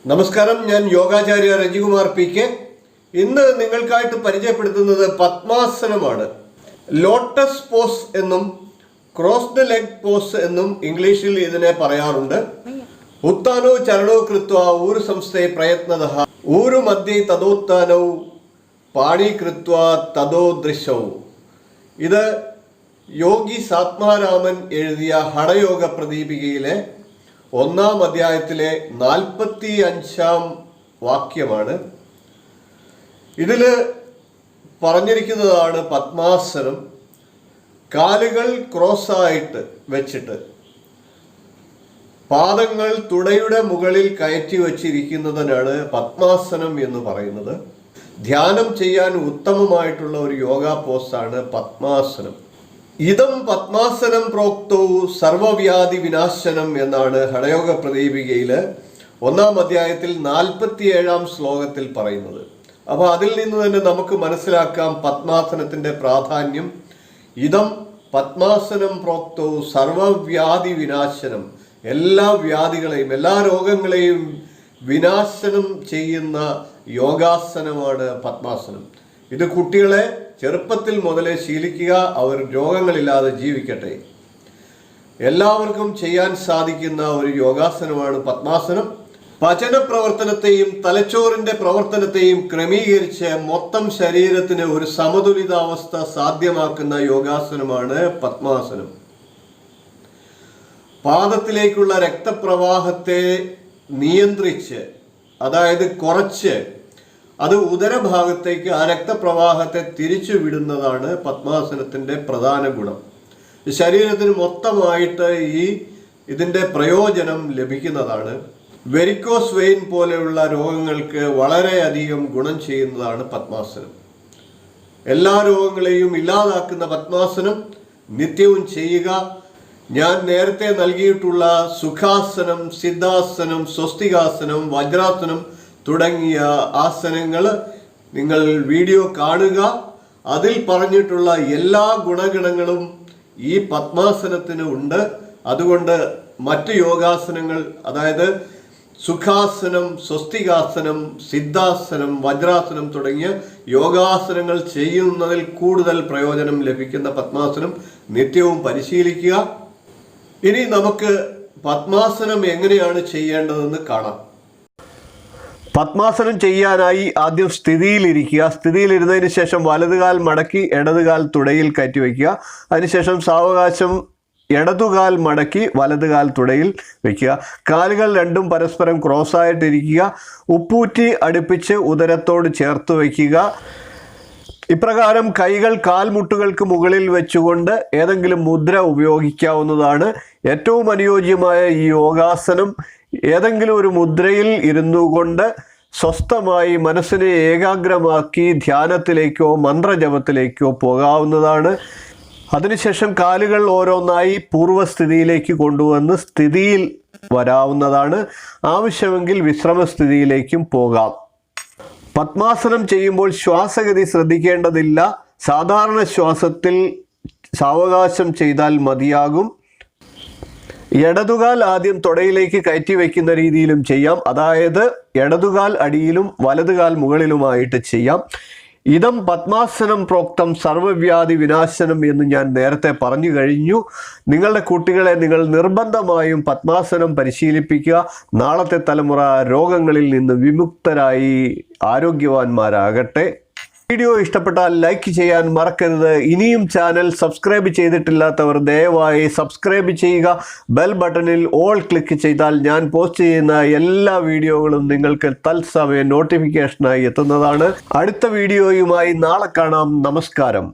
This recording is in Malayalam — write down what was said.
നമസ്കാരം, ഞാൻ യോഗാചാര്യ രജികുമാർ PK. ഇന്ന് നിങ്ങൾക്കായിട്ട് പരിചയപ്പെടുത്തുന്നത് പത്മാസനമാണ്. ലോട്ടസ് പോസ് എന്നും ക്രോസ്ഡ് ലെഗ് പോസ് എന്നും ഇംഗ്ലീഷിൽ ഇതിനെ പറയാറുണ്ട്. ഉത്താനോ ചരണോ കൃത്വ ഊരു സംസ്ഥേ പ്രയത്നതഃ ഊരു മധ്യേ തദോത്താനൗ പാണി കൃത്വ തദോ ദൃശ്യവും. ഇത് യോഗി സാത്മാരാമൻ എഴുതിയ ഹഠയോഗ പ്രദീപികയിലെ 1-ാം അധ്യായത്തിലെ 45-ാം വാക്യമാണ്. ഇതിൽ പറഞ്ഞിരിക്കുന്നതാണ് പത്മാസനം. കാലുകൾ ക്രോസായിട്ട് വെച്ചിട്ട് പാദങ്ങൾ തുടയുടെ മുകളിൽ കയറ്റി വച്ചിരിക്കുന്നതിനാണ് പത്മാസനം എന്ന് പറയുന്നത്. ധ്യാനം ചെയ്യാൻ ഉത്തമമായിട്ടുള്ള ഒരു യോഗ പോസ്റ്റാണ് പത്മാസനം. ഇതം പത്മാസനം പ്രോക്തവും സർവവ്യാധി വിനാശനം എന്നാണ് ഹഠയോഗ പ്രദീപികയിൽ 1-ാം അധ്യായത്തിൽ 47-ാം ശ്ലോകത്തിൽ പറയുന്നത്. അപ്പോൾ അതിൽ നിന്ന് തന്നെ നമുക്ക് മനസ്സിലാക്കാം പത്മാസനത്തിൻ്റെ പ്രാധാന്യം. ഇതം പത്മാസനം പ്രോക്തവും സർവവ്യാധി വിനാശനം, എല്ലാ വ്യാധികളെയും എല്ലാ രോഗങ്ങളെയും വിനാശനം ചെയ്യുന്ന യോഗാസനമാണ് പത്മാസനം. ഇത് കുട്ടികളെ ചെറുപ്പത്തിൽ മുതലേ ശീലിക്കുക, അവർ രോഗങ്ങളില്ലാതെ ജീവിക്കട്ടെ. എല്ലാവർക്കും ചെയ്യാൻ സാധിക്കുന്ന ഒരു യോഗാസനമാണ് പത്മാസനം. പചന പ്രവർത്തനത്തെയും തലച്ചോറിന്റെ പ്രവർത്തനത്തെയും ക്രമീകരിച്ച് മൊത്തം ശരീരത്തിന് ഒരു സമതുലിതാവസ്ഥ സാധ്യമാക്കുന്ന യോഗാസനമാണ് പത്മാസനം. പാദത്തിലേക്കുള്ള രക്തപ്രവാഹത്തെ നിയന്ത്രിച്ച്, അതായത് കുറച്ച്, അത് ഉദരഭാഗത്തേക്ക് ആ രക്തപ്രവാഹത്തെ തിരിച്ചു വിടുന്നതാണ് പത്മാസനത്തിൻ്റെ പ്രധാന ഗുണം. ശരീരത്തിന് മൊത്തമായിട്ട് ഇതിൻ്റെ പ്രയോജനം ലഭിക്കുന്നതാണ്. വെരിക്കോസ് വെയിൻ പോലെയുള്ള രോഗങ്ങൾക്ക് വളരെയധികം ഗുണം ചെയ്യുന്നതാണ് പത്മാസനം. എല്ലാ രോഗങ്ങളെയും ഇല്ലാതാക്കുന്ന പത്മാസനം നിത്യവും ചെയ്യുക. ഞാൻ നേരത്തെ നൽകിയിട്ടുള്ള സുഖാസനം, സിദ്ധാസനം, സ്വസ്തികാസനം, വജ്രാസനം തുടങ്ങിയ ആസനങ്ങൾ നിങ്ങൾ വീഡിയോ കാണുക. അതിൽ പറഞ്ഞിട്ടുള്ള എല്ലാ ഗുണഗണങ്ങളും ഈ പത്മാസനത്തിന് ഉണ്ട്. അതുകൊണ്ട് മറ്റ് യോഗാസനങ്ങൾ, അതായത് സുഖാസനം, സ്വസ്തികാസനം, സിദ്ധാസനം, വജ്രാസനം തുടങ്ങിയ യോഗാസനങ്ങൾ ചെയ്യുന്നതിൽ കൂടുതൽ പ്രയോജനം ലഭിക്കുന്ന പത്മാസനം നിത്യവും പരിശീലിക്കുക. ഇനി നമുക്ക് പത്മാസനം എങ്ങനെയാണ് ചെയ്യേണ്ടതെന്ന് കാണാം. പത്മാസനം ചെയ്യാനായി ആദ്യം സ്ഥിതിയിലിരിക്കുക. സ്ഥിതിയിലിരുന്നതിന് ശേഷം വലതുകാൽ മടക്കി ഇടതുകാൽ തുടയിൽ കയറ്റി വയ്ക്കുക. അതിനുശേഷം സാവകാശം ഇടതുകാൽ മടക്കി വലതുകാൽ തുടയിൽ വയ്ക്കുക. കാലുകൾ രണ്ടും പരസ്പരം ക്രോസായിട്ടിരിക്കുക. ഉപ്പൂറ്റി അടുപ്പിച്ച് ഉദരത്തോട് ചേർത്ത് വയ്ക്കുക. ഇപ്രകാരം കൈകൾ കാൽമുട്ടുകൾക്ക് മുകളിൽ വെച്ചുകൊണ്ട് ഏതെങ്കിലും മുദ്ര ഉപയോഗിക്കാവുന്നതാണ്. ഏറ്റവും അനുയോജ്യമായ ഈ യോഗാസനം ഏതെങ്കിലും ഒരു മുദ്രയിൽ ഇരുന്നു കൊണ്ട് സ്വസ്ഥമായി മനസ്സിനെ ഏകാഗ്രമാക്കി ധ്യാനത്തിലേക്കോ മന്ത്രജപത്തിലേക്കോ പോകാവുന്നതാണ്. അതിനുശേഷം കാലുകൾ ഓരോന്നായി പൂർവ്വസ്ഥിതിയിലേക്ക് കൊണ്ടുവന്ന് സ്ഥിതിയിൽ വരാവുന്നതാണ്. ആവശ്യമെങ്കിൽ വിശ്രമസ്ഥിതിയിലേക്കും പോകാം. പത്മാസനം ചെയ്യുമ്പോൾ ശ്വാസഗതി ശ്രദ്ധിക്കേണ്ടതില്ല. സാധാരണ ശ്വാസത്തിൽ സാവകാശം ചെയ്താൽ മതിയാകും. ഇടതുകാൽ ആദ്യം തുടയിലേക്ക് കയറ്റി വയ്ക്കുന്ന രീതിയിലും ചെയ്യാം. അതായത് ഇടതുകാൽ അടിയിലും വലതുകാൽ മുകളിലുമായിട്ട് ചെയ്യാം. ഇതം പത്മാസനം പ്രോക്തം സർവവ്യാധി വിനാശനം എന്ന് ഞാൻ നേരത്തെ പറഞ്ഞു കഴിഞ്ഞു. നിങ്ങളുടെ കുട്ടികളെ നിങ്ങൾ നിർബന്ധമായും പത്മാസനം പരിശീലിപ്പിക്കുക. നാളത്തെ തലമുറ രോഗങ്ങളിൽ നിന്ന് വിമുക്തരായി ആരോഗ്യവാന്മാരാകട്ടെ. വീഡിയോ ഇഷ്ടപ്പെട്ടാൽ ലൈക്ക് ചെയ്യാൻ മറക്കരുത്. ഇനിയും ചാനൽ സബ്സ്ക്രൈബ് ചെയ്തിട്ടില്ലാത്തവർ ദയവായി സബ്സ്ക്രൈബ് ചെയ്യുക. ബെൽ ബട്ടണിൽ ഓൾ ക്ലിക്ക് ചെയ്താൽ ഞാൻ പോസ്റ്റ് ചെയ്യുന്ന എല്ലാ വീഡിയോകളും നിങ്ങൾക്ക് തത്സമയം നോട്ടിഫിക്കേഷനായി എത്തുന്നതാണ്. അടുത്ത വീഡിയോയുമായി നാളെ കാണാം. നമസ്കാരം.